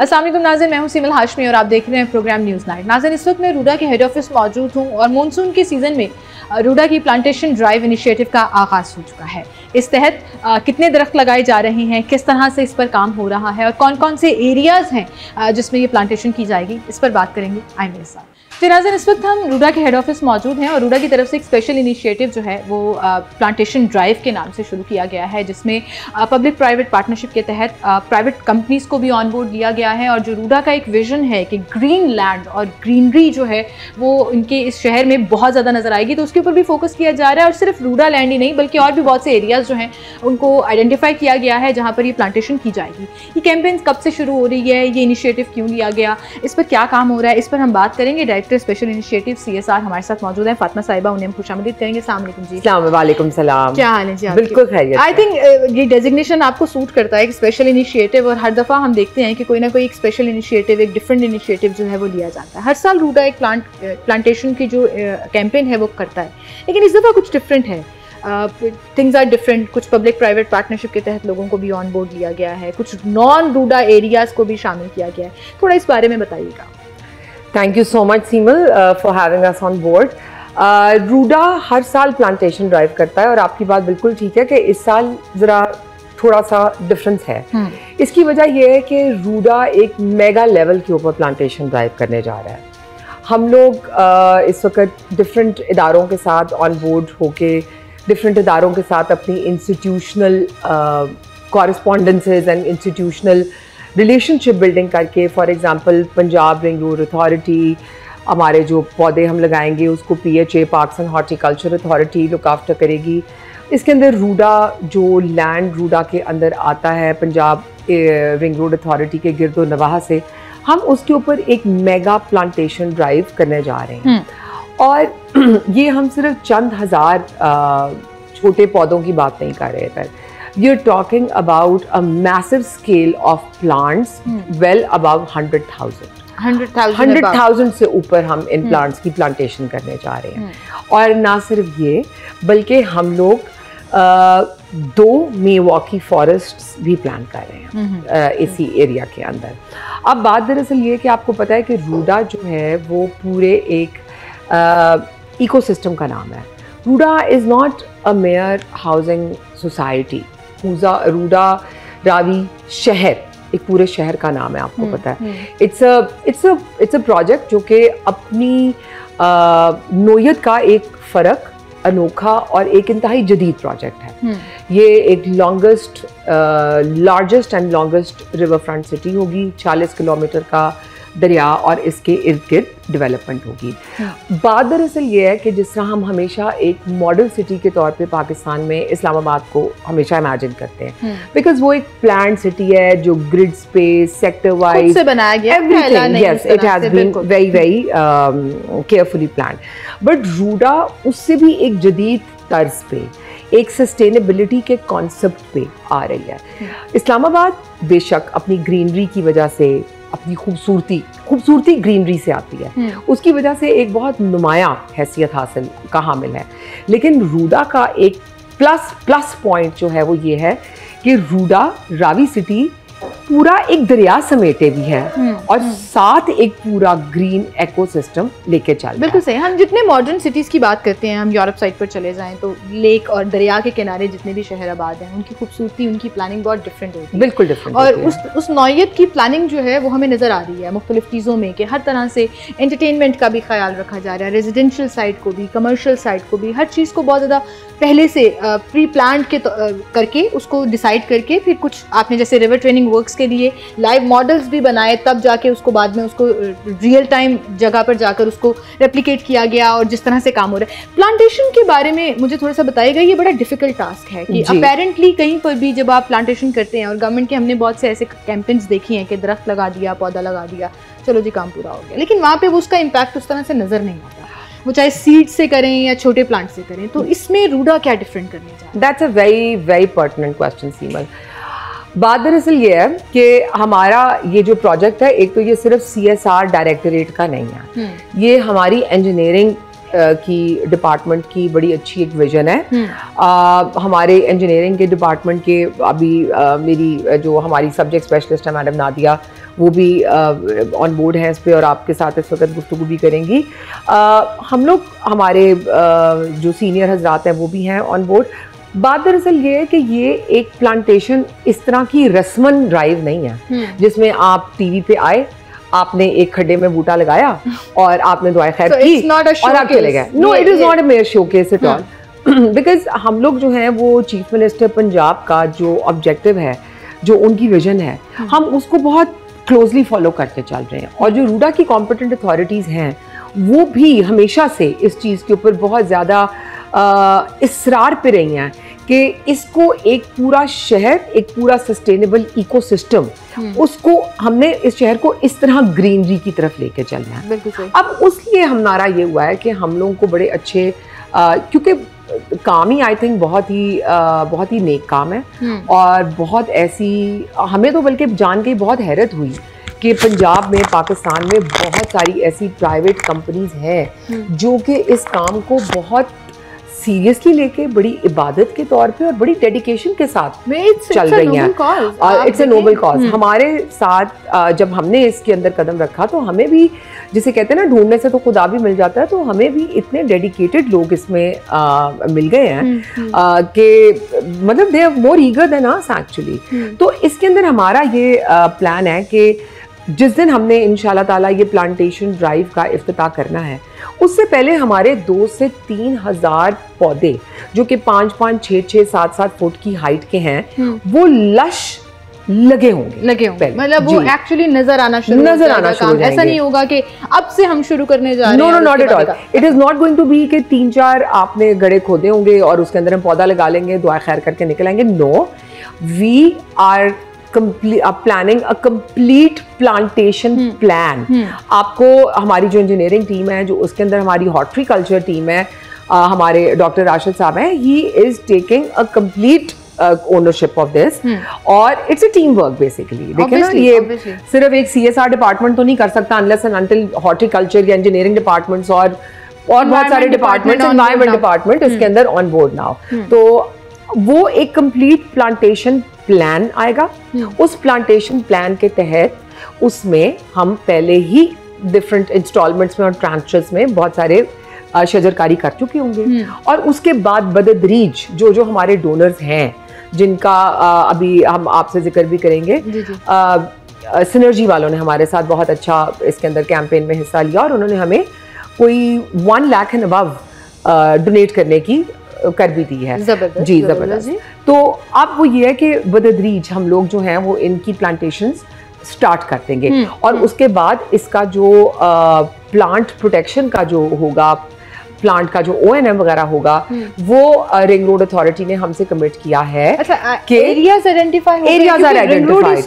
अस्सलाम वालेकुम नाज़रीन, मैं हूं सीमल हाशमी और आप देख रहे हैं प्रोग्राम न्यूज़ नाइट। नाज़रीन, इस वक्त मैं रूडा के हेड ऑफिस मौजूद हूं और मानसून के सीज़न में रूडा की प्लांटेशन ड्राइव इनिशिएटिव का आगाज़ हो चुका है। इस तहत कितने दरख्त लगाए जा रहे हैं, किस तरह से इस पर काम हो रहा है और कौन कौन से एरियाज़ हैं जिसमें ये प्लांटेशन की जाएगी, इस पर बात करेंगे। आए मेरे साथ। तो नाज़रीन, इस वक्त हम रूडा के हेड ऑफिस मौजूद हैं और रूडा की तरफ से एक स्पेशल इनिशिएटिव जो है वो प्लांटेशन ड्राइव के नाम से शुरू किया गया है, जिसमें पब्लिक प्राइवेट पार्टनरशिप के तहत प्राइवेट कंपनीज़ को भी ऑन बोर्ड लिया गया है। और जो रूडा का एक विजन है कि ग्रीन लैंड और ग्रीनरी जो है वो इनके इस शहर में बहुत ज़्यादा नज़र आएगी, तो उसके ऊपर भी फोकस किया जा रहा है। और सिर्फ रूडा लैंड ही नहीं बल्कि और भी बहुत से एरियाज़ जो हैं उनको आइडेंटिफाई किया गया है जहाँ पर ये प्लांटेशन की जाएगी। ये कैंपेन कब से शुरू हो रही है, ये इनिशिएटिव क्यों लिया गया, इस पर क्या काम हो रहा है, इस पर हम बात करेंगे। डायरेक्टर स्पेशल इनिशिएटिव CSR हमारे साथ मौजूद है फातिमा साहिबा, उन्हें हम खुशामदीद करेंगे। अस्सलाम वालेकुम जी। वालेकुम सलाम। क्या हाल है जी? बिल्कुल खैरियत। आई थिंक ये डेजिग्नेशन आपको सूट करता है, एक स्पेशल इनिशिएटिव, और हर दफ़ा हम देखते हैं कि कोई ना कोई एक स्पेशल इनिशिएटिव, एक डिफरेंट इनिशिएटिव जो है वो लिया जाता है। हर साल रूडा एक प्लांटेशन की जो कैंपेन है वो करता है, लेकिन इस दफ़ा कुछ डिफरेंट है। Things are different. कुछ पब्लिक प्राइवेट पार्टनरशिप के तहत लोगों को भी ऑन बोर्ड लिया गया है, कुछ नॉन रूडा एरियाज़ को भी शामिल किया गया है। थोड़ा इस बारे में बताइएगा। Thank you so much Seemal for having us on board. RUDA हर साल प्लांटेशन ड्राइव करता है और आपकी बात बिल्कुल ठीक है कि इस साल ज़रा थोड़ा सा डिफरेंस है। इसकी वजह यह है कि रूडा एक मेगा लेवल के ऊपर प्लांटेशन ड्राइव करने जा रहा है। हम लोग इस वक्त डिफरेंट इदारों के साथ ऑन बोर्ड होके, डिफरेंट इदारों के साथ अपनी institutional correspondences and institutional relationship building करके, for example Punjab ring road authority, हमारे जो पौधे हम लगाएंगे उसको PHA parks and horticulture authority look after करेगी। इसके अंदर रूडा, जो लैंड रूडा के अंदर आता है पंजाब रिंग रोड अथॉरिटी के गिरदो नवाह से, हम उसके ऊपर एक मेगा प्लांटेशन ड्राइव करने जा रहे हैं। और ये हम सिर्फ चंद हज़ार छोटे पौधों की बात नहीं कर रहे थे। You're talking about a massive scale of plants, well above 100,000 से ऊपर हम इन प्लांट्स की प्लांटेशन करने जा रहे हैं। और ना सिर्फ ये बल्कि हम लोग 2 मेवॉकी फॉरेस्ट्स भी प्लान कर रहे हैं इसी एरिया के अंदर। अब बात दरअसल ये कि आपको पता है कि रूडा जो है वो पूरे एक इकोसिस्टम का नाम है। RUDA is not a major housing society. RUDA Ravi शहर एक पूरे शहर का नाम है, आपको पता है। इट्स अ प्रोजेक्ट जो कि अपनी नोयत का एक फ़र्क, अनोखा और एक इंतहाई जदीद प्रोजेक्ट है। ये एक largest and longest river front city होगी। 40 किलोमीटर का दरिया और इसके इर्द गिर्द डेवलपमेंट होगी। बात दरअसल ये है कि जिस तरह हम हमेशा एक मॉडल सिटी के तौर पे पाकिस्तान में इस्लामाबाद को हमेशा इमेजिन करते हैं, बिकॉज वो एक प्लान सिटी है जो ग्रिड स्पेस, सेक्टर वाइज से बनाया गया है। Yes, it has been very very carefully plan. But RUDA उससे भी एक जदीद तर्ज पे, एक सस्टेनेबिलिटी के कॉन्सेप्ट पे आ रही है। इस्लामाबाद बेशक अपनी ग्रीनरी की वजह से, अपनी खूबसूरती ग्रीनरी से आती है, उसकी वजह से एक बहुत नुमायां हैसियत हासिल का हामिल है। लेकिन रूडा का एक प्लस पॉइंट जो है वो ये है कि रूडा रावी सिटी पूरा एक दरिया समेटे भी है और साथ एक पूरा ग्रीन इकोसिस्टम लेके चल रहा है। बिल्कुल सही। हम जितने मॉडर्न सिटीज़ की बात करते हैं, हम यूरोप साइड पर चले जाएं तो लेक और दरिया के किनारे जितने भी शहर आबाद हैं, उनकी खूबसूरती, उनकी प्लानिंग बहुत डिफरेंट होती है। बिल्कुल डिफरेंट। और उस नौयत की प्लानिंग जो है वो हमें नज़र आ रही है मुख्तलिफ चीज़ों में, कि हर तरह से एंटरटेनमेंट का भी ख्याल रखा जा रहा है, रेजिडेंशियल साइड को भी, कमर्शियल साइड को भी, हर चीज़ को बहुत ज़्यादा पहले से प्री प्लान करके उसको डिसाइड करके, फिर कुछ आपने जैसे रिवर ट्रेनिंग वर्क्स के लिए लाइव मॉडल्स भी बनाए, तब जाके उसको बाद में उसको रियल टाइम जगह पर जाकर उसको रेप्लिकेट किया गया और जिस तरह से काम हो रहा है। प्लांटेशन के बारे में मुझे थोड़ा सा बताइएगा। ये बड़ा डिफिकल्ट टास्क है कि अपेरेंटली कहीं पर भी जब आप प्लांटेशन करते हैं, और गवर्नमेंट के हमने बहुत से ऐसे कैंपेन्स देखी हैं कि दरख्त लगा दिया, पौधा लगा दिया, चलो जी काम पूरा हो गया, लेकिन वहाँ पे वो उसका इम्पैक्ट उस तरह से नज़र नहीं आता, वो चाहे सीड से करें या छोटे प्लांट से करें। तो इसमें रूडा क्या डिफरेंट करने जा रहा है? That's a very very pertinent question Seemal. बात दरअसल ये है कि हमारा ये जो प्रोजेक्ट है, एक तो ये सिर्फ CSR डायरेक्टरेट का नहीं है, ये हमारी इंजीनियरिंग की डिपार्टमेंट की बड़ी अच्छी एक विजन है। हमारे इंजीनियरिंग के डिपार्टमेंट के अभी मेरी जो हमारी सब्जेक्ट स्पेशलिस्ट है मैडम नादिया, वो भी ऑन बोर्ड है इस पे और आपके साथ इस वक्त गुफ्तगू भी करेंगी। हम लोग हमारे जो सीनियर हजरात हैं वो भी हैं ऑन बोर्ड। बात दरअसल ये है कि ये एक प्लांटेशन इस तरह की रस्मन ड्राइव नहीं है जिसमें आप टीवी पे आए, आपने एक खड्डे में बूटा लगाया और आपने दुआ खैर की और आप चले गए। No, it is not a mere showcase at all, because हम लोग जो हैं वो चीफ मिनिस्टर पंजाब का जो ऑब्जेक्टिव है, जो उनकी विजन है, हम उसको बहुत क्लोजली फॉलो करते चल रहे हैं। और जो रूडा की कॉम्पिटेंट अथॉरिटीज़ हैं वो भी हमेशा से इस चीज़ के ऊपर बहुत ज़्यादा इसरार पे रही हैं कि इसको एक पूरा शहर, एक पूरा सस्टेनेबल इकोसिस्टम, उसको हमने इस शहर को इस तरह ग्रीनरी की तरफ लेके चलना है। अब उसलिए हमारा ये हुआ है कि हम लोगों को बड़े अच्छे क्योंकि काम ही आई थिंक बहुत ही नेक काम है और बहुत ऐसी हमें तो बल्कि जान के बहुत हैरत हुई कि पंजाब में, पाकिस्तान में बहुत सारी ऐसी प्राइवेट कंपनीज हैं जो कि इस काम को बहुत सीरियसली लेके बड़ी इबादत के तौर पे और बड़ी डेडिकेशन के साथ चल रही हैं। It's a noble cause. हमारे साथ जब हमने इसके अंदर कदम रखा तो हमें भी, जिसे कहते हैं ना, ढूंढने से तो खुदा भी मिल जाता है, तो हमें भी इतने डेडिकेटेड लोग इसमें मिल गए हैं कि मतलब they are more eager than us actually. तो इसके अंदर हमारा ये प्लान है कि जिस दिन हमने इंशाल्लाह ताला ये प्लांटेशन ड्राइव का इफ्तिताह करना है, उससे पहले हमारे 2 से 3 हज़ार पौधे जो कि 5-5, 6-6, 7-7 फुट की हाइट के हैं वो लश लगे होंगे मतलब वो एक्चुअली नजर आना शुरू हो जाएगा। ऐसा नहीं होगा कि अब से हम शुरू करने जा रहे हैं। No, not at all. It is not going to be कि 3-4 आपने गड्ढे खोदे होंगे और उसके अंदर हम पौधा लगा लेंगे, दुआ खैर करके निकल आएंगे। No, we are planning a complete plantation plan. आपको हमारी जो इंजीनियरिंग टीम है, जो उसके अंदर हमारी हॉर्टिकल्चर टीम है, हमारे डॉक्टर राशिद साहब हैं, he is taking a complete ownership of this और it's a team work basically. देखिए ना, ये सिर्फ एक CSR डिपार्टमेंट तो नहीं कर सकता अनलेस एंड अनटिल हॉर्टिकल्चर या इंजीनियरिंग डिपार्टमेंट्स और बहुत सारे डिपार्टमेंट्स, एनवायरमेंट डिपार्टमेंट इसके अंदर ऑन बोर्ड नाउ। तो वो एक कंप्लीट प्लांटेशन प्लान आएगा। उस प्लांटेशन प्लान के तहत उसमें हम पहले ही डिफरेंट इंस्टॉलमेंट्स में और ट्रांचेस में बहुत सारे शजरकारी कर चुके होंगे और उसके बाद बदतदरीज जो हमारे डोनर्स हैं, जिनका अभी हम आपसे जिक्र भी करेंगे, सिनर्जी वालों ने हमारे साथ बहुत अच्छा इसके अंदर कैंपेन में हिस्सा लिया और उन्होंने हमें कोई 1 लाख एंड अबव डोनेट करने की कर भी दी है। जबरदस्त। तो अब वो ये है कि बदतदरीज हम लोग जो हैं वो इनकी प्लांटेशंस स्टार्ट कर देंगे और उसके बाद इसका जो प्लांट प्रोटेक्शन का जो होगा, प्लांट का जो ONM वगैरह होगा, वो रिंग रोड अथॉरिटी ने हमसे कमिट किया है। अच्छा, कि एरियाज आइडेंटिफाई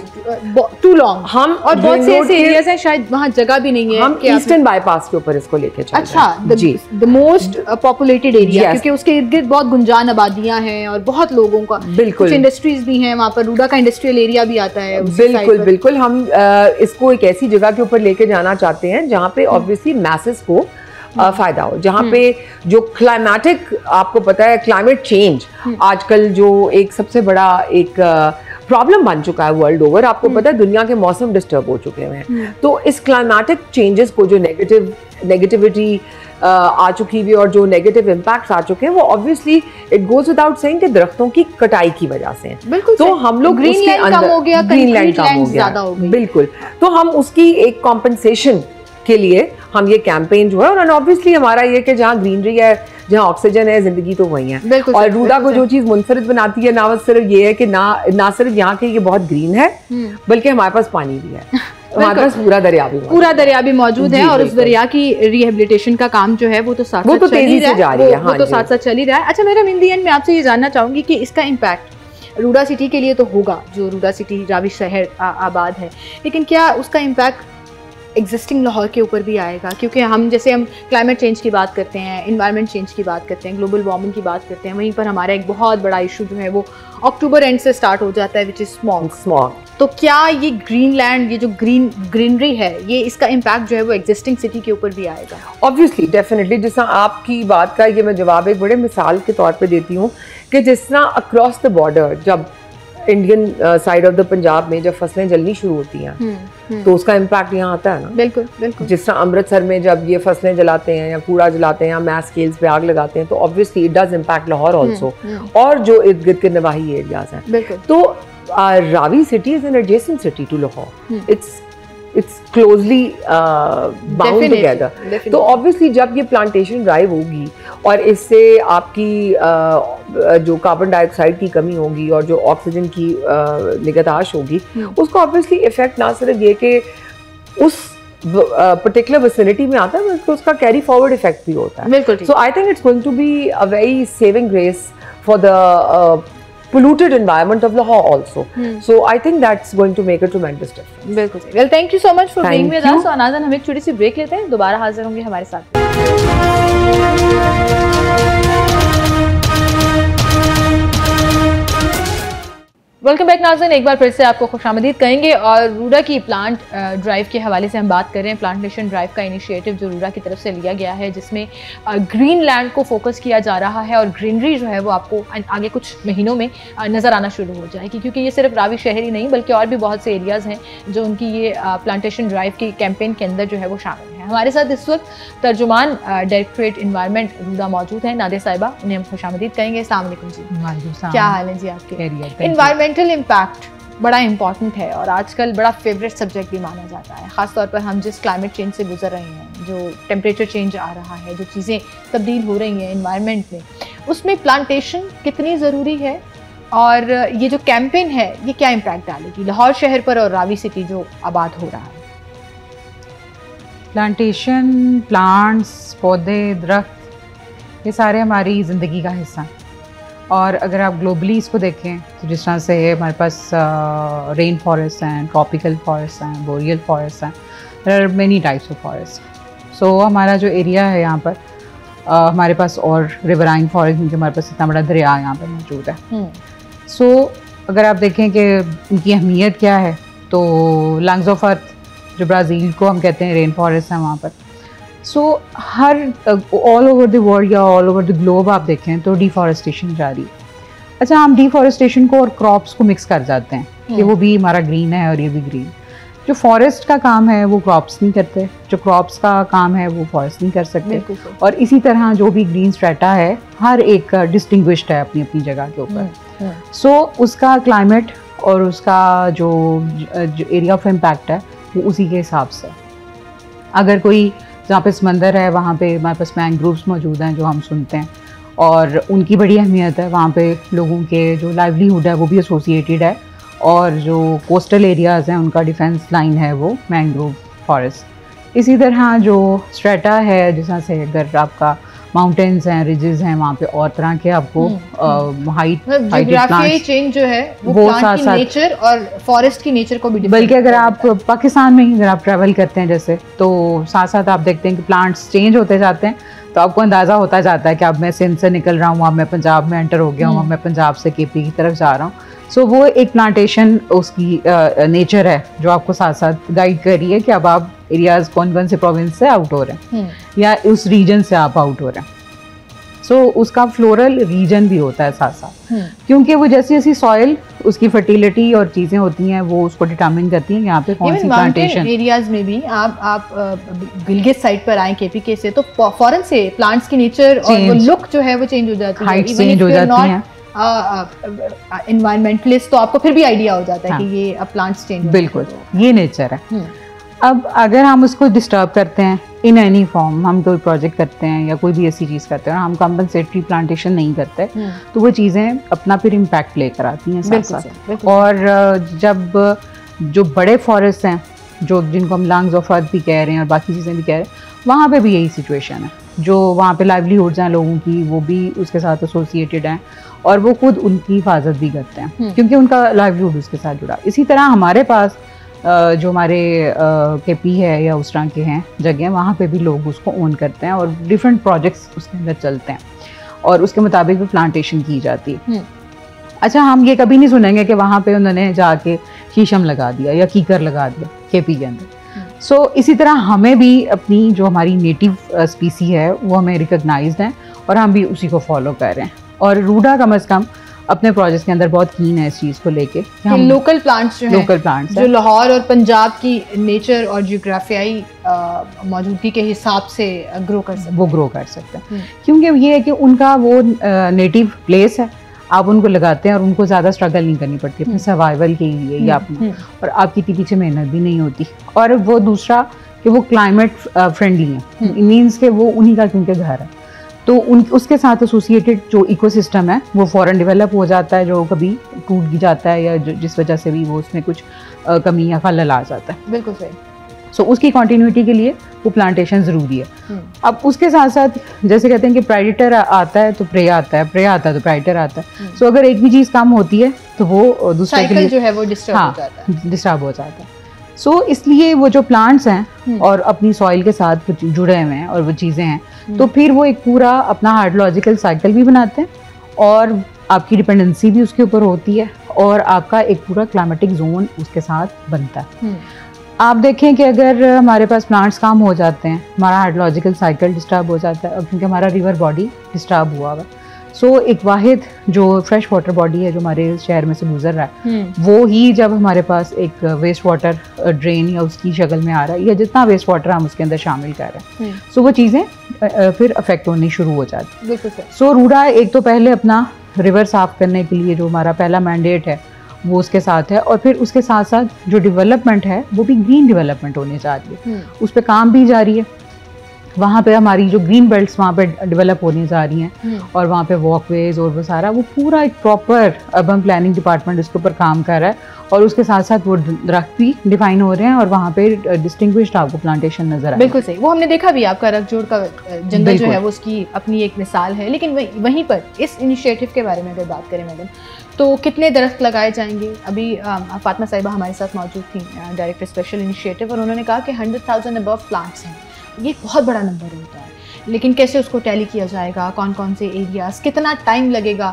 टू लॉन्ग हम और बहुत से ऐसे एरियाज हैं शायद वहां जगह भी नहीं है। हम ईस्टर्न बाईपास के ऊपर इसको लेके चल रहे हैं। अच्छा, द मोस्ट पॉपुलेटेड एरिया, क्योंकि उसके इर्द गिर्द बहुत गुंजान आबादियां हैं और बहुत लोगों का, बिल्कुल इंडस्ट्रीज भी हैं वहाँ पर। रूडा का इंडस्ट्रियल एरिया भी आता है। बिल्कुल हम इसको एक ऐसी जगह के ऊपर लेके जाना चाहते हैं जहाँ पे ऑब्वियसली मैसेस को फायदा हो, जहाँ पे जो क्लाइमेटिक, आपको पता है क्लाइमेट चेंज आजकल जो एक सबसे बड़ा एक प्रॉब्लम बन चुका है वर्ल्ड ओवर। आपको पता है दुनिया के मौसम डिस्टर्ब हो चुके हैं, तो इस क्लाइमेटिक चेंजेस को जो नेगेटिविटी आ चुकी हुई और जो नेगेटिव इम्पैक्ट्स आ चुके हैं, वो obviously it goes without saying कि दरख्तों की कटाई की वजह से। तो हम लोग ग्रीन लैंड कम हो गया, ग्रीन लैंड कम हो गया, बिल्कुल। तो हम उसकी एक कॉम्पनसेशन के लिए हम ये कैंपेन जो है, और ऑब्वियसली हमारा ये कि जहाँ ग्रीनरी है, जहाँ ऑक्सीजन है, जिंदगी तो वही है। और रूडा को जो चीज मुनफरिद बनाती है ना, सिर्फ ये है कि ना सिर्फ यहाँ के ये बहुत ग्रीन है, बल्कि हमारे पास पानी भी है, हमारे पास पूरा दरिया भी मौजूद है और उस दरिया की रिहेबिलिटेशन का काम जो है वो तो साथ साथ चल ही रहा है। अच्छा, मेरा इन दी एंड मैं आपसे ये जानना चाहूंगी कि इसका इम्पैक्ट रूडा सिटी के लिए तो होगा, जो रूडा सिटी रावी शहर आबाद है, लेकिन क्या उसका इम्पैक्ट एग्जिस्टिंग लाहौर के ऊपर भी आएगा? क्योंकि हम क्लाइमेट चेंज की बात करते हैं, इन्वायरमेंट चेंज की बात करते हैं, ग्लोबल वार्मिंग की बात करते हैं, वहीं पर हमारा एक बहुत बड़ा इशू जो है वो अक्टूबर एंड से स्टार्ट हो जाता है, विच इज़ स्मॉग। तो क्या ये ग्रीनलैंड, ये जो ग्रीनरी है, ये इसका इम्पैक्ट जो है वो एग्जिस्टिंग सिटी के ऊपर भी आएगा? Obviously, definitely. जिस तरह आपकी बात का ये मैं जवाब एक बड़े मिसाल के तौर पे देती हूँ कि जिस तरह अक्रॉस द बॉर्डर जब Indian side of the Punjab में जब फसलें जलनी शुरू होती हैं तो उसका इम्पैक्ट यहाँ आता है ना। बिल्कुल बिल्कुल। जिस तरह अमृतसर में जब ये फसलें जलाते हैं या कूड़ा जलाते हैं या मैस स्केल्स पे आग लगाते हैं तो obviously it does impact Lahore also और जो इर्द गिर्द के नवाही एरियाज हैं। तो Ravi city is an adjacent city to Lahore, it's closely bound together. तो obviously जब ये प्लांटेशन ड्राइव होगी और इससे आपकी जो कार्बन डाइऑक्साइड की कमी होगी और जो ऑक्सीजन की निगहदाश्त होगी उसको ऑब्वियसली इफेक्ट ना सिर्फ ये कि उस पर्टिकुलर विसिनिटी में आता है बल्कि उसका कैरी फॉरवर्ड इफेक्ट भी होता है। बिल्कुल। So I think it's going to be a very saving grace for the polluted environment of Lahore also. So I think that's going to make a tremendous difference. बिल्कुल। Well, thank you so much for being with us. और नाज़न, हम एक छोटी सी break लेते हैं, दोबारा हाजिर होंगे हमारे साथ। वेलकम बैक नाज़रीन, एक बार फिर से आपको खुशामदीद कहेंगे और रूडा की प्लांट ड्राइव के हवाले से हम बात कर रहे हैं। प्लांटेशन ड्राइव का इनिशिएटिव जो रूडा की तरफ से लिया गया है जिसमें ग्रीन लैंड को फोकस किया जा रहा है और ग्रीनरी जो है वो आपको आगे कुछ महीनों में नज़र आना शुरू हो जाएगी, क्योंकि ये सिर्फ रावी शहर ही नहीं बल्कि और भी बहुत से एरियाज़ हैं जो उनकी ये प्लांटेशन ड्राइव की कैंपेन के अंदर जो है वो शामिल है। हमारे साथ इस वक्त तर्जुमान डायरेक्टरेट इन्वायरमेंट रूडा मौजूद हैं, नादिया साहिबा, उन्हें हम खुशामदीद कहेंगे। अस्सलाम वालेकुम जी, क्या हाल है जी आपके? इन्वायरमेंटल इम्पैक्ट बड़ा इंपॉर्टेंट है और आजकल बड़ा फेवरेट सब्जेक्ट भी माना जाता है, ख़ासतौर पर हम जिस क्लाइमेट चेंज से गुजर रहे हैं, जो टेम्परेचर चेंज आ रहा है, जो चीज़ें तब्दील हो रही हैं इन्वायरमेंट में, उसमें प्लांटेशन कितनी ज़रूरी है और ये जो कैंपेन है ये क्या इम्पैक्ट डालेगी लाहौर शहर पर और रावी सिटी जो आबाद हो रहा है? प्लांटेशन, प्लांट्स, पौधे, दरख्त, ये सारे हमारी ज़िंदगी का हिस्सा हैं और अगर आप ग्लोबली इसको देखें तो जिस तरह से हमारे पास रेन फॉरेस्ट हैं, ट्रॉपिकल फॉरेस्ट हैं, बोरियल फॉरेस्ट हैं, there are many types of forest. So हमारा जो एरिया है यहाँ पर हमारे पास और रिवराइन फॉरेस्ट, क्योंकि हमारे पास इतना बड़ा दरिया यहाँ पर मौजूद है। सो अगर आप देखें कि उनकी अहमियत क्या है तो लंग्स ऑफ अर्थ जो ब्राज़ील को हम कहते हैं रेन फॉरेस्ट है वहाँ पर। सो हर ऑल ओवर द वर्ल्ड या ऑल ओवर द ग्लोब आप देखें तो डिफॉरेस्टेशन जारी है। अच्छा, हम डिफॉरेस्टेशन को और क्रॉप्स को मिक्स कर जाते हैं कि वो भी हमारा ग्रीन है और ये भी ग्रीन। जो फॉरेस्ट का काम है वो क्रॉप्स नहीं करते, जो क्रॉप्स का काम है वो फॉरेस्ट नहीं कर सकते। और इसी तरह जो भी ग्रीन स्ट्रेटा है हर एक डिस्टिंग्विश्ड है अपनी अपनी जगह के ऊपर। सो उसका क्लाइमेट और उसका जो एरिया ऑफ इम्पैक्ट है वो उसी के हिसाब से। अगर कोई जहाँ पे समंदर है वहाँ पे हमारे पास मैंग्रोव्स मौजूद हैं जो हम सुनते हैं और उनकी बड़ी अहमियत है, वहाँ पे लोगों के जो लाइवलीहुड है वो भी एसोसिएटेड है और जो कोस्टल एरियाज़ हैं उनका डिफेंस लाइन है वो मैंग्रोव फॉरेस्ट। इसी तरह जो स्ट्रेटा है, जैसा से अगर आपका माउंटेन्स हैं, रिजेस हैं, वहाँ पे और तरह के आपको हाइट चेंज जो है वो प्लांट की नेचर और फॉरेस्ट की नेचर को भी, बल्कि अगर आप पाकिस्तान में ही अगर आप ट्रैवल करते हैं जैसे तो साथ साथ आप देखते हैं कि प्लांट्स चेंज होते जाते हैं तो आपको अंदाज़ा होता जाता है कि अब मैं सिंध से निकल रहा हूँ, अब मैं पंजाब में एंटर हो गया हूँ, अब मैं पंजाब से केपी की तरफ जा रहा हूँ। सो वो एक प्लांटेशन उसकी नेचर है जो आपको साथ साथ गाइड कर रही है कि अब आप एरियाज कौन कौन से प्रोविंस से आउट हो रहे हैं या उस रीजन से आप आउट हो रहे हैं। सो उसका फ्लोरल रीजन भी होता है साथ साथ, क्योंकि वो जैसी जैसी सॉइल उसकी फर्टिलिटी और चीज़ें होती हैं वो उसको डिटरमिन करती हैं यहाँ पे कौन सी प्लांटेशन। एरियाज में भी आप गिलगित साइड पर आए केपीके से तो फॉरन से प्लांट्स की नेचर और वो लुक जो है वो चेंज हो जाती है, हाइट चेंज हो जाती है। एनवायरमेंटलिस्ट तो आपको फिर भी आइडिया हो जाता है कि ये अब प्लांट्स चेंज, बिल्कुल ये नेचर है। अब अगर हम उसको डिस्टर्ब करते हैं इन एनी फॉर्म, हम कोई प्रोजेक्ट करते हैं या कोई भी ऐसी चीज़ करते हैं और हम कंपनसेटरी प्लांटेशन नहीं करते तो वो चीज़ें अपना फिर इम्पैक्ट लेकर आती हैं साथ साथ। और जब जो बड़े फॉरेस्ट हैं जो जिनको हम लंग्स ऑफ अर्थ भी कह रहे हैं और बाकी चीज़ें भी कह रहे हैं, वहाँ पे भी यही सिचुएशन है। जो वहाँ पे लाइवलीहुड्स हैं लोगों की वो भी उसके साथ एसोसिएटेड हैं और वो खुद उनकी हिफाजत भी करते हैं क्योंकि उनका लाइवलीहुड उसके साथ जुड़ा। इसी तरह हमारे पास जो हमारे केपी है या उस तरह के हैं जगह, वहाँ पे भी लोग उसको ओन करते हैं और डिफरेंट प्रोजेक्ट्स उसके अंदर चलते हैं और उसके मुताबिक भी प्लांटेशन की जाती है। अच्छा, हम ये कभी नहीं सुनेंगे कि वहाँ पे उन्होंने जाके शीशम लगा दिया या कीकर लगा दिया केपी के अंदर। सो इसी तरह हमें भी अपनी जो हमारी नेटिव स्पीसी है वो हमें रिकॉग्नाइज्ड है और हम भी उसी को फॉलो कर रहे हैं। और रूडा कम से कम अपने प्रोजेक्ट के अंदर बहुत कीन है इस चीज़ को लेके कि हम लोकल प्लांट्स जो लोकल प्लांट्स जो लाहौर और पंजाब की नेचर और जियोग्राफियाई मौजूदगी के हिसाब से ग्रो कर सकते हैं क्योंकि ये है कि उनका वो नेटिव प्लेस है, आप उनको लगाते हैं और उनको ज़्यादा स्ट्रगल नहीं करनी पड़ती अपने सर्वाइवल के लिए या अपने, और आपकी पीछे मेहनत भी नहीं होती। और वो दूसरा कि वो क्लाइमेट फ्रेंडली है, मीन्स के वो उन्हीं का क्योंकि घर है, तो उसके साथ एसोसिएटेड जो इकोसिस्टम है वो फ़ौरन डेवलप हो जाता है, जो कभी टूट जाता है या जिस वजह से भी वो उसमें कुछ कमी या खलल आ जाता है। बिल्कुल सही। सो उसकी कंटिन्यूटी के लिए वो प्लांटेशन ज़रूरी है। अब उसके साथ साथ जैसे कहते हैं कि प्रेडेटर आता है तो प्रे आता है, प्रे आता है तो प्रेडेटर आता है। सो अगर एक भी चीज़ कम होती है तो वो दूसरे के लिए जो है वो डिस्टर्ब हो जाता है। सो इसलिए वो जो प्लांट्स हैं और अपनी सॉइल के साथ जुड़े हुए हैं और वो चीज़ें हैं, तो फिर वो एक पूरा अपना हाइड्रोलॉजिकल साइकिल भी बनाते हैं और आपकी डिपेंडेंसी भी उसके ऊपर होती है और आपका एक पूरा क्लाइमेटिक जोन उसके साथ बनता है। आप देखें कि अगर हमारे पास प्लांट्स कम हो जाते हैं, हमारा हाइड्रोलॉजिकल साइकिल डिस्टर्ब हो जाता है क्योंकि हमारा रिवर बॉडी डिस्टर्ब हुआ हुआ। सो एक वाहिद जो फ्रेश वाटर बॉडी है जो हमारे शहर में से गुजर रहा है, वो ही जब हमारे पास एक वेस्ट वाटर ड्रेन या उसकी शक्ल में आ रहा है या जितना वेस्ट वाटर हम उसके अंदर शामिल कर रहे हैं, सो वो चीज़ें फिर अफेक्ट होनी शुरू हो जाती है। सो रूडा एक तो पहले अपना रिवर साफ करने के लिए जो हमारा पहला मैंडेट है वो उसके साथ है, और फिर उसके साथ साथ जो डेवलपमेंट है वो भी ग्रीन डेवलपमेंट होने जा रही है, उस पर काम भी जारी है। वहाँ पे हमारी जो ग्रीन बेल्ट्स वहाँ पे डेवलप होने जा रही हैं और वहाँ पे वॉकवेज और वो सारा वो पूरा एक प्रॉपर अर्बन प्लानिंग डिपार्टमेंट उसके ऊपर काम कर रहा है और उसके साथ साथ वो दरख्त भी डिफाइन हो रहे हैं और वहाँ पे डिस्टिंग्विश्ड आपको प्लांटेशन नजर आए। बिल्कुल सही, वो हमने देखा भी आपका रखजोड़ का जंगल जो है वो उसकी अपनी एक मिसाल है। लेकिन वहीं पर इस इनिशिएटिव के बारे में अगर बात करें मैडम, तो कितने दरख्त लगाए जाएंगे? अभी फातिमा साहिबा हमारे साथ मौजूद थी, डायरेक्टर स्पेशल इनिशिएटिव, और उन्होंने कहा कि 100,000 अबव प्लांट्स हैं। ये बहुत बड़ा नंबर होता है, लेकिन कैसे उसको टैली किया जाएगा, कौन कौन से एरियाज, कितना टाइम लगेगा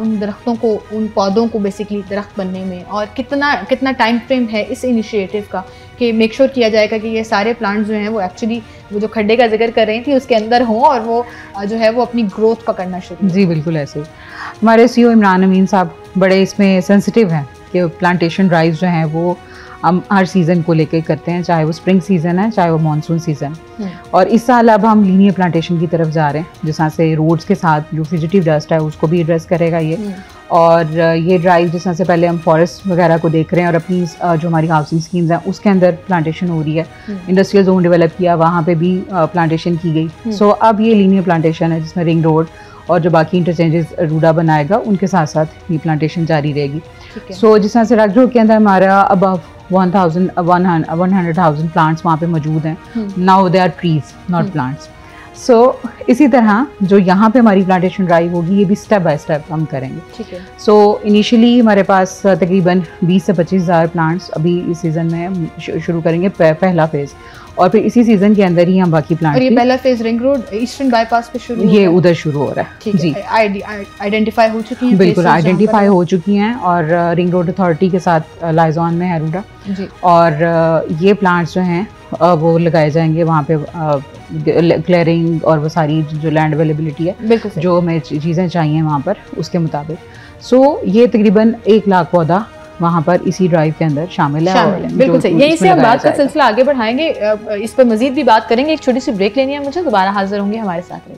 उन दरख्तों को, उन पौधों को बेसिकली दरख्त बनने में, और कितना टाइम फ्रेम है इस इनिशिएटिव का कि मेक श्योर किया जाएगा कि ये सारे प्लांट्स जो हैं वो एक्चुअली वो जो खड्डे का जिक्र कर रही थी उसके अंदर हों और वो जो है वो अपनी ग्रोथ पकड़ना शुरू। जी बिल्कुल ऐसे ही हमारे CEO इमरान अमीन साहब बड़े इसमें सेंसिटिव हैं कि प्लांटेशन ड्राइव जो हैं वो हम हर सीज़न को लेकर करते हैं, चाहे वो स्प्रिंग सीज़न है चाहे वो मानसून सीज़न। और इस साल अब हम लीनियर प्लांटेशन की तरफ जा रहे हैं, जिस तरह से रोड्स के साथ जो फिजिटिव डस्ट है उसको भी एड्रेस करेगा ये। और ये ड्राइव जिस तरह से पहले हम फॉरेस्ट वगैरह को देख रहे हैं और अपनी जो हमारी हाउसिंग स्कीम्स हैं उसके अंदर प्लांटेशन हो रही है, इंडस्ट्रियल जोन डेवलप किया वहाँ पे भी प्लांटेशन की गई। सो अब ये लीनियर प्लांटेशन है जिसमें रिंग रोड और जो बाकी इंटरचेंजेस रूडा बनाएगा उनके साथ साथ ये प्लांटेशन जारी रहेगी। सो जिस तरह से रग रोड के अंदर हमारा अबव 100,000 प्लांट्स वहाँ पे मौजूद हैं, now they are trees not plants. So इसी तरह जो यहाँ पे हमारी प्लांटेशन ड्राइव होगी ये भी स्टेप बाय स्टेप हम करेंगे। ठीक है। सो इनिशियली हमारे पास तकरीबन 20 से 25,000 प्लांट्स अभी इस सीज़न में शुरू करेंगे पहला फेज़, और फिर इसी सीज़न के अंदर ही हम बाकी प्लांट। और ये पहला phase ring road eastern bypass पे शुरू, ये उधर शुरू हो रहा है। ठीक जी, आइडेंटिफाई हो चुकी हैं, बिल्कुल आइडेंटिफाई हो चुकी हैं और रिंग रोड अथॉरिटी के साथ लाइजॉन में है रूडा जी। और ये प्लांट्स जो हैं वो लगाए जाएंगे वहाँ पे क्लियरिंग और वो सारी जो लैंड अवेलेबिलिटी है जो हमें चीज़ें चाहिए वहाँ पर उसके मुताबिक। सो ये तकरीबन 1 लाख पौधा वहाँ पर इसी ड्राइव के अंदर शामिल है। बिल्कुल सही। यहीं से हम बात का सिलसिला आगे बढ़ाएंगे, इस पर मजीद भी बात करेंगे। एक छोटी सी ब्रेक लेनी है मुझे, दोबारा हाजिर होंगे, हमारे साथ रहिए।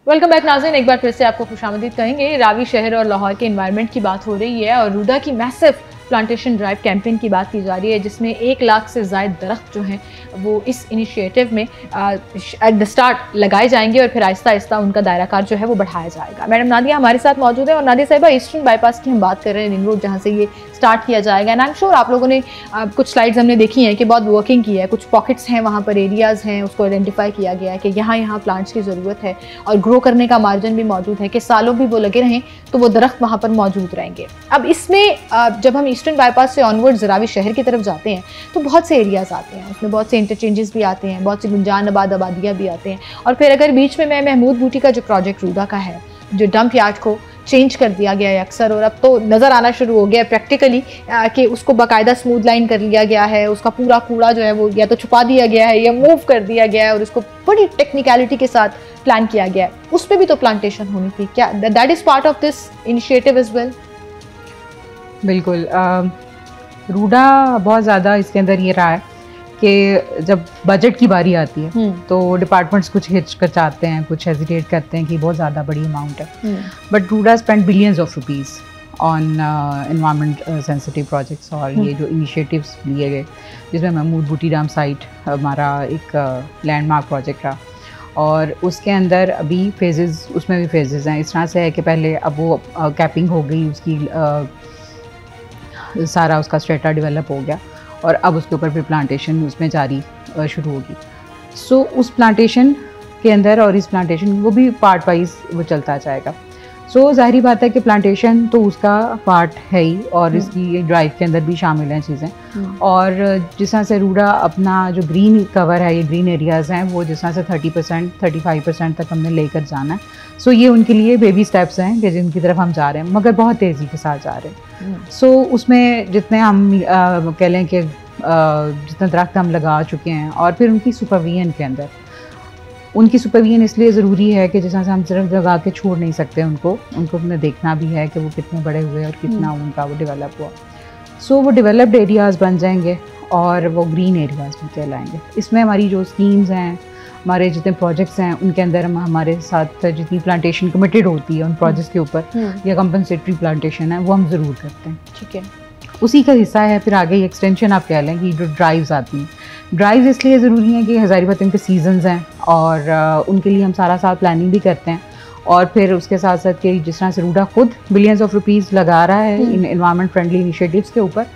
वेलकम बैक नाज़रीन, एक बार फिर से आपको खुशामदीद कहेंगे। रावी शहर और लाहौर के एनवायरनमेंट की बात हो रही है और रूडा की मैसिव प्लांटेशन ड्राइव कैंपेन की बात की जा रही है, जिसमें 1 लाख से ज़ायद दरख्त जो हैं वो इस इनिशिएटिव में एट द स्टार्ट लगाए जाएंगे और फिर आहिस्ता आहिस्ता उनका दायरा कार जो है वो बढ़ाया जाएगा। मैडम नादिया हमारे साथ मौजूद है। और नादिया साहिबा, ईस्टर्न बाईपास की हम बात कर रहे हैं, रिंग रोड जहाँ से ये स्टार्ट किया जाएगा। एंड आई एम श्योर आप लोगों ने कुछ स्लाइड्स हमने देखी हैं कि बहुत वर्किंग की है, कुछ पॉकेट्स हैं वहाँ पर, एरियाज़ हैं, उसको आइडेंटिफाई किया गया है कि यहाँ प्लांट्स की ज़रूरत है और ग्रो करने का मार्जिन भी मौजूद है कि सालों भी वो लगे रहें तो वो दरख्त वहाँ पर मौजूद रहेंगे। अब इसमें जब हम ईस्टर्न बाईपास से ऑनवर्ड ज़रावी शहर की तरफ जाते हैं तो बहुत से एरियाज़ आते हैं, उसमें बहुत से इंटरचेंजेस भी आते हैं, बहुत सी गुंजान आबादियाँ भी आते हैं। और फिर अगर बीच में मैं महमूद बूटी का जो प्रोजेक्ट रूडा का है, जो डंप यार्ड को चेंज कर दिया गया है अक्सर, और अब तो नज़र आना शुरू हो गया है प्रैक्टिकली कि उसको बाकायदा स्मूथ लाइन कर लिया गया है, उसका पूरा कूड़ा जो है वो या तो छुपा दिया गया है या मूव कर दिया गया है और उसको बड़ी टेक्निकलिटी के साथ प्लान किया गया है। उस पर भी तो प्लांटेशन होनी थी क्या? That is part of this initiative as well. बिल्कुल, रूडा बहुत ज़्यादा इसके अंदर ये रहा है कि जब बजट की बारी आती है तो डिपार्टमेंट्स कुछ हिचकिचाते हैं, कुछ हेजिटेट करते हैं कि बहुत ज़्यादा बड़ी अमाउंट है, but RUDA spend billions of rupees on environment sensitive projects और ये जो इनिशिएटिव्स लिए गए, जिसमें महमूद बूटी डैम साइट हमारा एक लैंडमार्क प्रोजेक्ट रहा। और उसके अंदर अभी फेजेस, उसमें भी फेजेस हैं। इस तरह से है कि पहले अब वो कैपिंग हो गई, उसकी सारा उसका स्ट्रेटा डेवलप हो गया और अब उसके ऊपर फिर प्लांटेशन उसमें जारी शुरू होगी। सो उस प्लांटेशन के अंदर और इस प्लांटेशन वो भी पार्ट वाइज वो चलता जाएगा। सो जाहिर बात है कि प्लांटेशन तो उसका पार्ट है ही और इसकी ड्राइव के अंदर भी शामिल हैं चीज़ें। और जिस तरह से रूडा अपना जो ग्रीन कवर है, ये ग्रीन एरियाज़ हैं, वो जिस तरह से 30% 35% तक हमने लेकर जाना है। सो ये उनके लिए बेबी स्टेप्स हैं कि जिनकी तरफ हम जा रहे हैं, मगर बहुत तेज़ी के साथ जा रहे हैं। सो उसमें जितने हम कह लें कि जितने दरख्त हम लगा चुके हैं और फिर उनकी सुपरविजन के अंदर, उनकी सुपरविजन इसलिए ज़रूरी है कि जैसा हम सिर्फ लगा के छोड़ नहीं सकते उनको अपने देखना भी है कि वो कितने बड़े हुए और कितना उनका वो डेवलप हुआ। सो वो डेवलप्ड एरियाज़ बन जाएंगे और वो ग्रीन एरियाज़ भी कहलाएंगे। इसमें हमारी जो स्कीम्स हैं, हमारे जितने प्रोजेक्ट्स हैं, उनके अंदर हम हमारे साथ जितनी प्लांटेशन कमिटेड होती है उन प्रोजेक्ट्स के ऊपर या कंपनसेटरी प्लांटेशन है वो हम ज़रूर करते हैं। ठीक है, उसी का हिस्सा है फिर आगे एक्सटेंशन आप कह लें कि जो ड्राइव्स आती हैं, ड्राइव्स इसलिए ज़रूरी हैं कि हज़ारी बात उनके सीजन्स हैं और उनके लिए हम सारा साल प्लानिंग भी करते हैं। और फिर उसके साथ साथ कि जिस तरह से रूडा खुद बिलियंस ऑफ रुपीज़ लगा रहा है इन एनवायरनमेंट फ्रेंडली इनिशिएटिव्स के ऊपर,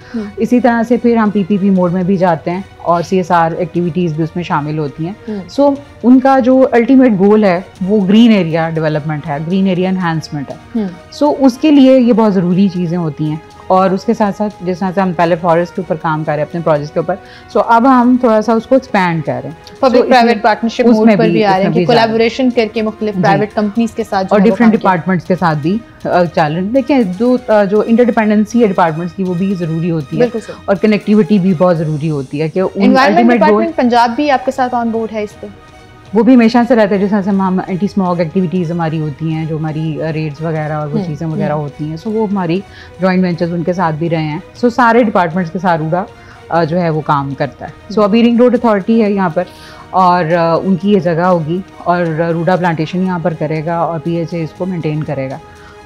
इसी तरह से फिर हम पीपीपी मोड में भी जाते हैं और CSR एक्टिविटीज़ भी उसमें शामिल होती हैं। सो उनका जो अल्टीमेट गोल है वो ग्रीन एरिया डेवलपमेंट है, ग्रीन एरिया एनहांसमेंट है। सो उसके लिए ये बहुत ज़रूरी चीज़ें होती हैं। और उसके साथ साथ जिस तरह से हम पहले फॉरेस्ट के ऊपर काम कर रहे हैं अपने प्रोजेक्ट के ऊपर, सो अब हम थोड़ा सा उसको एक्सपैंड कर रहे हैं, पब्लिक प्राइवेट पार्टनरशिप मोड पर भी आ रहे हैं कि कोलैबोरेशन करके मुख्तलिफ प्राइवेट कंपनीज के साथ और डिफरेंट डिपार्टमेंट्स के साथ भी चल रहे हैं। देखिए जो इंटरडिपेंडेंसी है डिपार्टमेंट्स की वो भी ज़रूरी होती है और कनेक्टिविटी भी बहुत ज़रूरी होती है कि एनवायरनमेंट डिपार्टमेंट पंजाब भी आपके साथ ऑन बोर्ड है इस पर? वो भी हमेशा से रहता है। जिस तरह से हम एंटी स्मॉग एक्टिविटीज़ हमारी होती हैं, जो हमारी रेड्स वगैरह और वो चीज़ें वगैरह होती हैं, सो वो हमारी जॉइंट वेंचर्स उनके साथ भी रहे हैं। सो सारे डिपार्टमेंट्स के साथ रूडा जो है वो काम करता है। सो अभी रिंग रोड अथॉरिटी है यहाँ पर और उनकी ये जगह होगी और रूडा प्लांटेशन यहाँ पर करेगा और PHA इसको मेंटेन करेगा।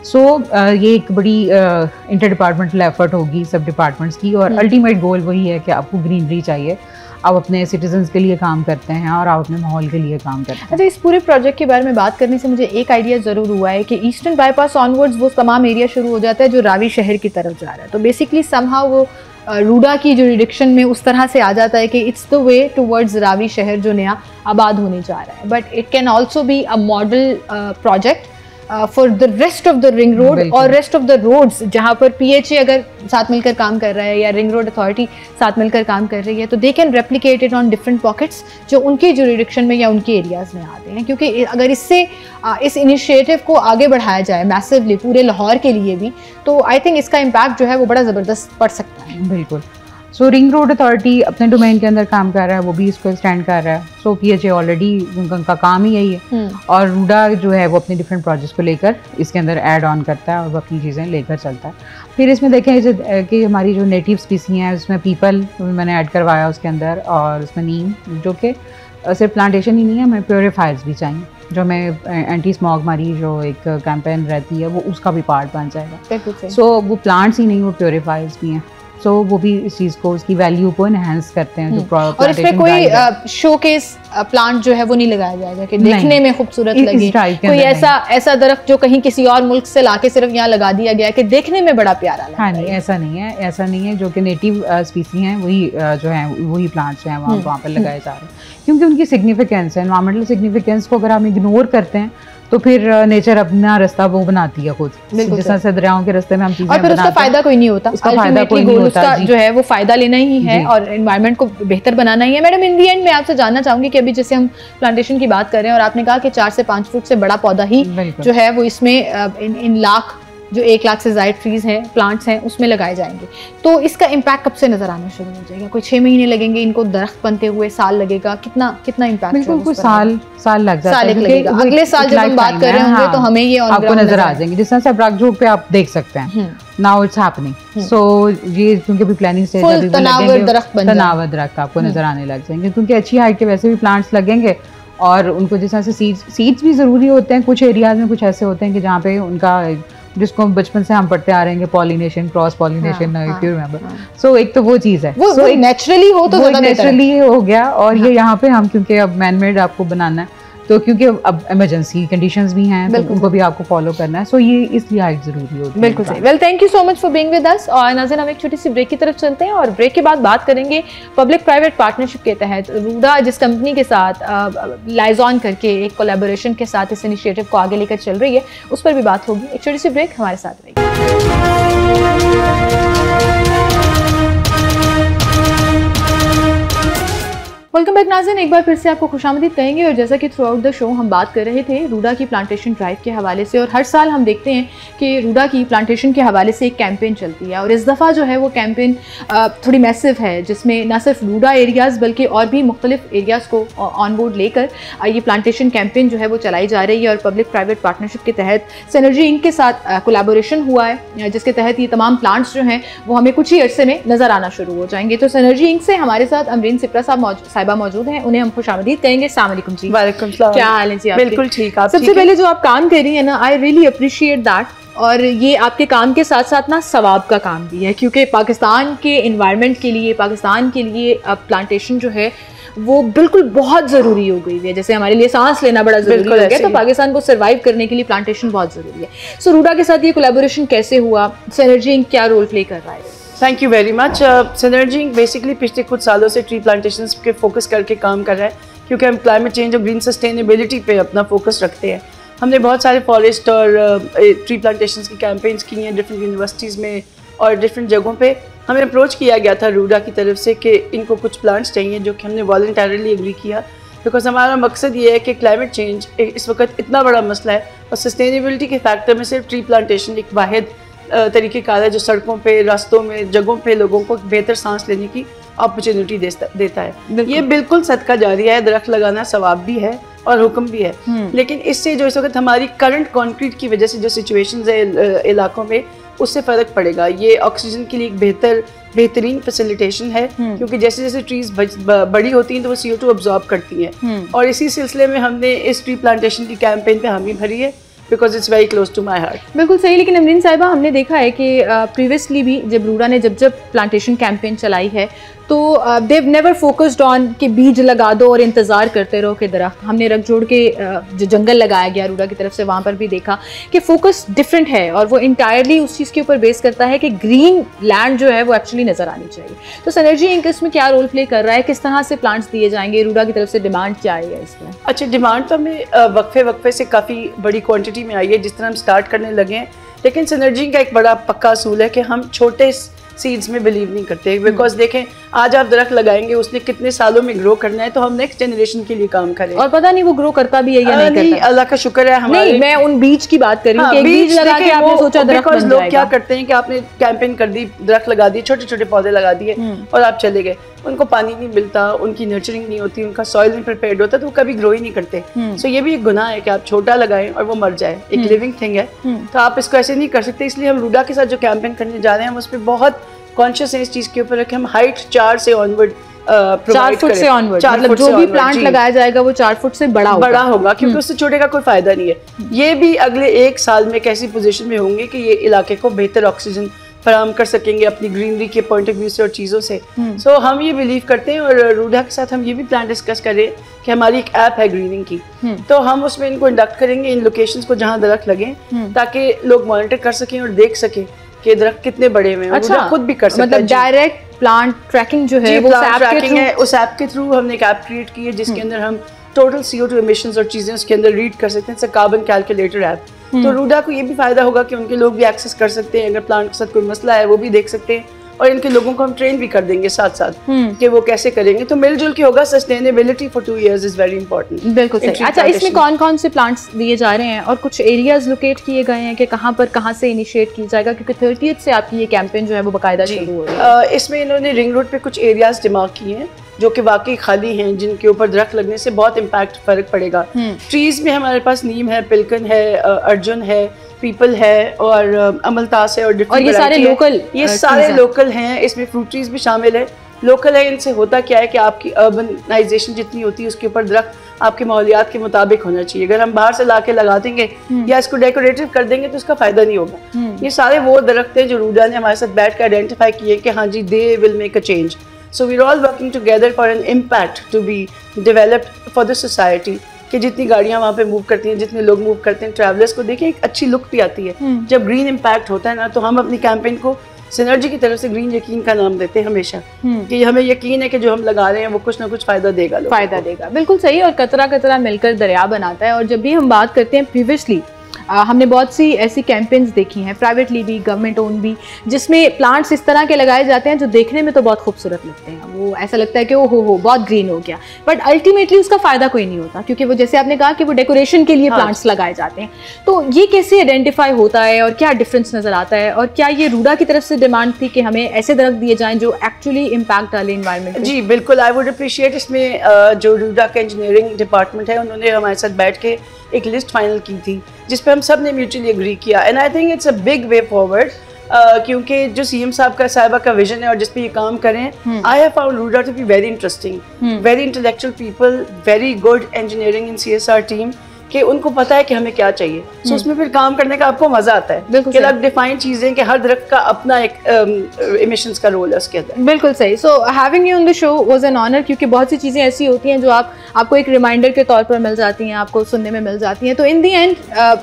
सो ये एक बड़ी इंटर डिपार्टमेंटल एफर्ट होगी सब डिपार्टमेंट्स की और अल्टीमेट गोल वही है कि आपको ग्रीनरी चाहिए, आप अपने सिटीजन्स के लिए काम करते हैं और आप अपने माहौल के लिए काम करते हैं। अच्छा, इस पूरे प्रोजेक्ट के बारे में बात करने से मुझे एक आइडिया ज़रूर हुआ है कि ईस्टर्न बाईपास ऑनवर्ड्स वो तमाम एरिया शुरू हो जाता है जो रावी शहर की तरफ जा रहा है, तो बेसिकली समहाउ वो रूडा की जो डिरेक्शन में उस तरह से आ जाता है कि it's the way towards Ravi शहर जो नया आबाद होने जा रहा है। But it can also be a model project for the rest of the ring road और रेस्ट ऑफ द रोड्स जहाँ पर PHA अगर साथ मिलकर काम कर रहा है या रिंग रोड अथॉरिटी साथ मिलकर काम कर रही है, तो they can replicate it on different pockets जो उनके जुरिडिक्शन में या उनके एरियाज़ में आते हैं। क्योंकि अगर इससे इस इनिशिएटिव को आगे बढ़ाया जाए मैसिवली पूरे लाहौर के लिए भी, तो आई थिंक इसका इम्पैक्ट जो है वो बड़ा ज़बरदस्त पड़ सकता है। बिल्कुल। सो रिंग रोड अथॉरिटी अपने डोमेन के अंदर काम कर रहा है, वो भी इसको एक्सटेंड कर रहा है। सो PHA ऑलरेडी उनका काम ही यही है और रूडा जो है वो अपने डिफरेंट प्रोजेक्ट्स को लेकर इसके अंदर ऐड ऑन करता है और वो अपनी चीज़ें लेकर चलता है। फिर इसमें देखें कि हमारी जो नेटिव स्पीसी हैं उसमें पीपल मैंने ऐड करवाया उसके अंदर और उसमें नीम, जो कि सिर्फ प्लांटेशन ही नहीं है, हमें प्योरीफायर्स भी चाहिए, जो हमें एंटी स्मॉग हमारी जो एक कैंपेन रहती है वो उसका भी पार्ट बन जाएगा। सो वो प्लांट्स ही नहीं, वो प्योरीफायर्स भी हैं। सो वो भी इस चीज़ को, उसकी वैल्यू को इनहेंस करते हैं। जो और इसमें कोई शोकेस प्लांट जो है वो नहीं लगाया जाएगा कि देखने में खूबसूरत लगे, कोई ऐसा दरख्त जो कहीं किसी और मुल्क से लाके सिर्फ यहाँ लगा दिया गया है कि देखने में बड़ा प्यारा लगता है। हाँ नहीं, ऐसा नहीं है। जो कि नेटिव स्पीसी हैं वही जो है वही प्लांट्स हैं वहाँ पर लगाए जा रहे हैं, क्योंकि उनकी सिग्निफिकेंस है, एनवायरमेंटल सिग्निफिकेंस को अगर हम इग्नोर करते हैं तो फिर नेचर अपना रास्ता वो बनाती है खुद, जिस तरह से दरियाओं के रास्ते में हम चीजें, और फिर उसका फायदा कोई नहीं होता, उसका फायदा कोई नहीं होता, उसका जो है वो फायदा लेना ही है और एनवायरनमेंट को बेहतर बनाना ही है। मैडम इन दी एंड मैं आपसे जानना चाहूंगी कि अभी जैसे हम प्लांटेशन की बात कर रहे हैं और आपने कहा कि 4 से 5 फुट से बड़ा पौधा ही जो है वो इसमें इन लाख जो 1 लाख से ज़ायद ट्रीज हैं, प्लांट्स हैं, उसमें लगाए जाएंगे, तो इसका इम्पैक्ट कब से नजर आना शुरू हो जाएगा? कोई 6 महीने लगेंगे इनको दरख्त बनते हुए, साल लगेगा, कितना इम्पैक्ट? बिल्कुल कोई साल लग जाता है, लगेगा। अगले साल जब हम बात कर रहे होंगे तो हमें ये आपको नजर आ जाएंगे, जिस तरह से अब्राक जोग पे आप देख सकते हैं, नाउ इट्स हैपनिंग। सो ये क्योंकि भी प्लानिंग स्टेज है, तनावर दरख्त आपको नजर आने लग जाएंगे, क्योंकि अच्छी हाइट के वैसे भी प्लांट्स लगेंगे और उनको जिस तरह से सीड्स भी जरूरी होते हैं। कुछ एरियाज में कुछ ऐसे होते हैं कि जहाँ पे उनका, जिसको बचपन से हम पढ़ते आ रहे हैं, pollination, cross pollination, if you remember. So एक तो वो चीज है, वो नेचुरली हो तो नेचुरली हो गया, और ये यहाँ पे हम क्योंकि अब मैन मेड आपको बनाना है, तो क्योंकि अब इमरजेंसी कंडीशंस भी हैं तो उनको भी आपको फॉलो करना है, सो ये इसलिए हाइट जरूरी होती है। बिल्कुल सही। Well, thank you so much for being with us. और नाज़रीन, हम एक छोटी सी ब्रेक की तरफ चलते हैं और ब्रेक के बाद बात करेंगे पब्लिक प्राइवेट पार्टनरशिप के तहत रूडा जिस कंपनी के साथ लाइजॉन करके एक कोलैबोरेशन के साथ इस इनिशिएटिव को आगे लेकर चल रही है, उस पर भी बात होगी। एक छोटी सी ब्रेक, हमारे साथ रहिए। वेलकम बैक नाज़रीन, एक बार फिर से आपको खुशामदीद कहेंगे। और जैसा कि थ्रू आउट द शो हम बात कर रहे थे रूडा की प्लांटेशन ड्राइव के हवाले से, और हर साल हम देखते हैं कि रूडा की प्लांटेशन के हवाले से एक कैंपेन चलती है, और इस दफ़ा जो है वो कैंपेन थोड़ी मैसिव है, जिसमें न सिर्फ रूडा एरियाज़ बल्कि और भी मुख्तलिफ एरियाज़ को ऑन बोर्ड लेकर ये प्लांटेशन कैंपेन जो है वो चलाई जा रही है। और पब्लिक प्राइवेट पार्टनरशिप के तहत सिनर्जी इंक के साथ कोलैबोरेशन हुआ है, जिसके तहत ये तमाम प्लांट्स जो हैं वो हमें कुछ ही अरसे में नज़र आना शुरू हो जाएंगे। तो सिनर्जी इंक से हमारे साथ अमरीन सिप्रा साहिबा मौजूद हैं, उन्हें हम खुशामदीद कहेंगे। अस्सलाम वालेकुम जी। वालेकुम सलाम। क्या हाल है जी आपके? बिल्कुल ठीक। आप सबसे पहले जो आप काम कर रही है ना, आई रियली अप्रिशिएट दैट, और ये आपके काम के साथ साथ ना सवाब का काम भी है, क्योंकि पाकिस्तान के एनवायरनमेंट के लिए, पाकिस्तान के लिए अब प्लांटेशन जो है वो बिल्कुल बहुत ज़रूरी हो गई है। जैसे हमारे लिए सांस लेना बड़ा ज़रूरी हो गया, तो पाकिस्तान को सर्वाइव करने के लिए प्लांटेशन बहुत ज़रूरी है। सो रूडा के साथ ये कोलैबोरेशन कैसे हुआ? सिनर्जी इंक क्या रोल प्ले कर रहा है? Thank you very much. Synergy Inc basically पिछले कुछ सालों से ट्री प्लांटेशंस के फोकस करके काम कर रहा है, क्योंकि हम क्लाइमेट चेंज और ग्रीन सस्टेनेबिलिटी पे अपना फोकस रखते हैं। हमने बहुत सारे फॉरेस्ट और ट्री प्लांटेशंस की कैंपेन्स की हैं डिफरेंट यूनिवर्सिटीज़ में और डिफरेंट जगहों पे। हमें अप्रोच किया गया था रूडा की तरफ से कि इनको कुछ प्लांट्स चाहिए, जो कि हमने वॉलंटरली एग्री किया, बिकॉज हमारा मकसद ये है कि क्लाइमेट चेंज इस वक्त इतना बड़ा मसला है और सस्टेनेबिलिटी के फैक्टर में सिर्फ ट्री प्लांटेशन एक वाहिद तरीक़ेकार है जो सड़कों पे, रास्तों में, जगहों पे लोगों को बेहतर सांस लेने की अपॉर्चुनिटी देता है। ये बिल्कुल सदका जारिया है, दरख्त लगाना सवाब भी है और हुक्म भी है, लेकिन इससे जो इस वक्त हमारी करंट कंक्रीट की वजह से जो सिचुएशंस है इलाकों में, उससे फ़र्क पड़ेगा। ये ऑक्सीजन के लिए एक बेहतरीन फैसिलिटेशन है, क्योंकि जैसे जैसे ट्रीज बड़ी होती हैं तो वो CO2 अब्जॉर्ब करती हैं, और इसी सिलसिले में हमने इस ट्री प्लांटेशन की कैंपेन पे हामी भरी है, because it's very close to my heart. बिल्कुल सही। लेकिन अमरीन साहिबा, हमने देखा है कि प्रीवियसली भी जब रूडा ने जब प्लांटेशन कैंपेन चलाई है तो देव नेवर फोकस्ड ऑन कि बीज लगा दो और इंतज़ार करते रहो कि दरख्त। हमने रख जोड़ के जो जंगल लगाया गया रूडा की तरफ से, वहाँ पर भी देखा कि फोकस डिफरेंट है, और वो इंटायरली उस चीज़ के ऊपर बेस करता है कि ग्रीन लैंड जो है वो एक्चुअली नज़र आनी चाहिए। तो सिनर्जी इंक इसमें क्या रोल प्ले कर रहा है? किस तरह से प्लांट्स दिए जाएंगे? रूडा की तरफ से डिमांड क्या है इसमें? अच्छा, डिमांड तो हमें वक्फे से काफ़ी बड़ी क्वान्टिटी में आई है जिस तरह हम स्टार्ट करने लगे हैं, लेकिन सिनर्जी का एक बड़ा पक्का असूल है कि हम छोटे सीड्स में बिलीव नहीं करते, बिकॉज देखें आज आप दरख्त लगाएंगे, उसने कितने सालों में ग्रो करना है, तो हम नेक्स्ट जनरेशन के लिए काम करें, और पता नहीं वो ग्रो करता भी है या नहीं करता। अल्लाह का शुक्र है हमारे। नहीं, मैं उन बीज की बात कर रही हूं कि बीज लगा के आपने सोचा दरख्त बन जाएगा। लोग क्या करते हैं कि आपने कैंपेन कर दी, दरख्त लगा दिए, छोटे छोटे पौधे लगा दिए और आप चले गए, उनको पानी नहीं मिलता, उनकी नर्चरिंग नहीं होती, उनका सॉइल नहीं प्रिपेयर्ड होता, तो वो कभी ग्रो ही नहीं करते। सो ये भी एक गुनाह है कि आप छोटा लगाएं और वो मर जाए, एक लिविंग थिंग है, तो आप इसको ऐसे नहीं कर सकते। इसलिए हम रूडा के साथ जो कैंपेन करने जा रहे हैं हम उस पर बहुत कॉन्शियस है इस चीज़ के ऊपर कि हम हाइट 4 से ऑनवर्ड 4 फुट से ऑनवर्ड, मतलब जो भी प्लांट लगाया जाएगा वो 4 फुट से बड़ा होगा, क्योंकि उससे छोटे का कोई फायदा नहीं है। ये भी अगले 1 साल में कैसी पोजीशन में होंगे कि ये इलाके को बेहतर ऑक्सीजन फराहम कर सकेंगे अपनी ग्रीनरी के पॉइंट ऑफ व्यू से और चीज़ों से। सो हम ये बिलीव करते हैं और रूडा के साथ हम ये भी प्लान डिस्कस करें कि हमारी एक ऐप है ग्रीनिंग की, तो हम उसमें इनको इंडक्ट करेंगे इन लोकेशंस को जहाँ दरख्त लगे, ताकि लोग मॉनिटर कर सकें और देख सकें कि दरख्त कितने बड़े हुए हैं। अच्छा, खुद भी कर सकते हैं, मतलब डायरेक्ट प्लांट ट्रैकिंग जो है वो ट्रैकिंग है। उस ऐप के थ्रू हमने एक ऐप क्रिएट की है जिसके अंदर हम टोटल CO2 एमिशंस और चीज़ें उसके अंदर रीड कर सकते हैं, कार्बन कैलकुलेटर ऐप। तो रूडा को ये भी फायदा होगा कि उनके लोग भी एक्सेस कर सकते हैं, अगर प्लांट के साथ कोई मसला है वो भी देख सकते हैं, और इनके लोगों को हम ट्रेन भी कर देंगे साथ साथ कि वो कैसे करेंगे। तो मिलजुल के होगा। Sustainability for 2 years is very important. बिल्कुल सही। अच्छा, इसमें कौन कौन से प्लांट्स दिए जा रहे हैं और कुछ एरियाज लोकेट किए गए हैं कि कहाँ से इनिशिएट किया जाएगा, क्योंकि 30th से आपकी ये कैंपेन जो है वो बाकायदा शुरू हो रही है। इसमें इन्होंने रिंग रोड पे कुछ एरियाज दिमाग किए हैं जो कि वाकई खाली हैं, जिनके ऊपर दरख्त लगने से बहुत इम्पैक्ट फर्क पड़ेगा। ट्रीज में हमारे पास नीम है, पिलकन है, अर्जुन है, पीपल है और अमलतास है, और ये सारे लोकल, ये सारे लोकल हैं। इसमें फ्रूट ट्रीज भी शामिल है। लोकल है, इनसे होता क्या है कि आपकी अर्बनाइजेशन जितनी होती है उसके ऊपर दरख्त आपके माहौलियात के मुताबिक होना चाहिए। अगर हम बाहर से ला के लगा देंगे या इसको डेकोरेटिव कर देंगे तो इसका फायदा नहीं होगा। ये सारे वो दरख्त हैं जो रूडा ने हमारे साथ बैठ कर आइडेंटिफाई किए कि हाँ जी, they will make a change. So we are all working together for an impact to be developed for the society, कि जितनी गाड़ियाँ वहाँ पे मूव करती हैं, जितने लोग मूव करते हैं, ट्रैवलर्स को देखिए एक अच्छी लुक भी आती है जब ग्रीन इम्पैक्ट होता है ना। तो हम अपनी कैंपेन को सिनर्जी की तरफ से ग्रीन यकीन का नाम देते हैं हमेशा, कि हमें यकीन है कि जो हम लगा रहे हैं वो कुछ ना कुछ फायदा देगा, फायदा देगा। बिल्कुल सही। और कतरा कतरा मिलकर दरिया बनाता है। और जब भी हम बात करते हैं, प्रीवियसली हमने बहुत सी ऐसी कैंपेन्स देखी हैं, प्राइवेटली भी, गवर्नमेंट ओन भी, जिसमें प्लांट्स इस तरह के लगाए जाते हैं जो देखने में तो बहुत खूबसूरत लगते हैं। वो ऐसा लगता है कि ओ हो बहुत ग्रीन हो गया, बट अल्टीमेटली उसका फ़ायदा कोई नहीं होता, क्योंकि वो जैसे आपने कहा कि वो डेकोरेशन के लिए प्लांट्स लगाए जाते हैं। तो ये कैसे आइडेंटिफाई होता है और क्या डिफरेंस नज़र आता है, और क्या ये रूडा की तरफ से डिमांड थी कि हमें ऐसे दरख्त दिए जाएँ जो एक्चुअली इम्पैक्ट डाले इन्वायरमेंट? जी बिल्कुल, आई वुड अप्रिशिएट। इसमें जो रूडा का इंजीनियरिंग डिपार्टमेंट है उन्होंने हमारे साथ बैठ के एक लिस्ट फाइनल की थी जिस पे हम सब ने म्यूचुअली एग्री किया, and I think it's a big way forward, क्योंकि जो CM साहबा का विजन है और जिस पे ये काम करें, I have found RUDA to be very interesting, very intellectual people, very good engineering in CSR team, कि उनको पता है कि हमें क्या चाहिए। सो उसमें फिर काम करने का आपको मजा आता है कि अलग डिफाइंड चीजें, कि हर दरख्त का अपना एक इमिशंस का रोल है उसके अंदर। बिल्कुल सही। So having you on the show was an honour, क्योंकि बहुत सी चीज़ें ऐसी होती हैं जो आपको एक रिमाइंडर के तौर पर मिल जाती हैं, आपको सुनने में मिल जाती हैं। तो इन दी एंड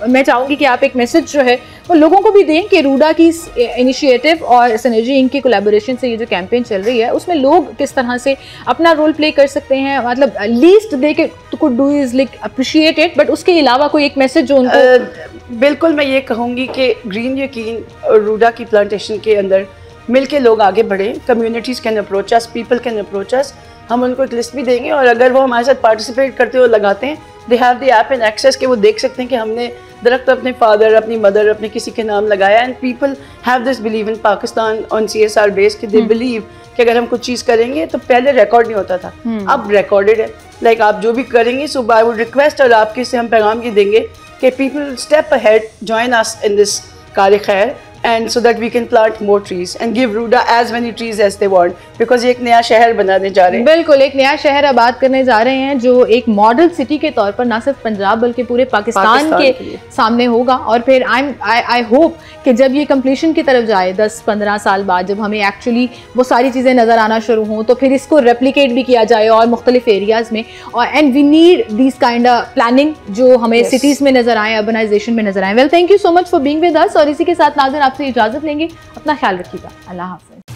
मैं चाहूँगी कि आप एक मैसेज जो है वो लोगों को भी दें कि रूडा की इनिशिएटिव और सिनर्जी इंक की कोलैबोरेशन से ये जो कैंपेन चल रही है उसमें लोग किस तरह से अपना रोल प्ले कर सकते हैं। मतलब लीस्ट दे के could do is like appreciate it, but उसके अलावा कोई एक मैसेज जो उनको बिल्कुल मैं ये कहूँगी कि ग्रीन यकीन रूडा की प्लांटेशन के अंदर मिलके लोग आगे बढ़े। Communities can approach us, people can approach अस। हम उनको एक लिस्ट भी देंगे और अगर वो हमारे साथ पार्टिसिपेट करते हुए लगाते हैं, they have the app and access, के वो देख सकते हैं कि हमने दरख्त अपने फादर, अपनी मदर, अपने किसी के नाम लगाया। And people have this believe in Pakistan on CSR base, कि दे बिलीव कि अगर हम कुछ चीज़ करेंगे तो पहले रिकॉर्ड नहीं होता था, अब रिकॉर्डेड है। लाइक आप जो भी करेंगे, सो आई वुड रिक्वेस्ट, और आपके से हम पैगाम ये देंगे कि people step ahead, join us in this कार्य खैर, and so that we can plant more trees and give Ruda as many trees as they want, because ये एक नया शहर बनाने जा रहे हैं। बिल्कुल, एक नया शहर आबाद करने जा रहे हैं जो एक मॉडल सिटी के तौर पर ना सिर्फ पंजाब बल्कि पूरे पाकिस्तान के सामने होगा। और फिर आई होप कि जब ये कंप्लीशन की तरफ जाए 10-15 साल बाद, जब हमें एक्चुअली वो सारी चीज़ें नज़र आना शुरू हों, तो फिर इसको रेप्लिकेट भी किया जाए और मुख्तलिफ एरियाज़ में। और and we need this kind of planning जो हमें सिटीज़ में नज़र आए, अर्बनाइजेशन में नज़र आए। Well, thank you so much for being with us. और इसी के साथ नाज़रीन आपसे इजाज़त लेंगे। अपना ख्याल रखिएगा। अल्लाह हाफ़िज़।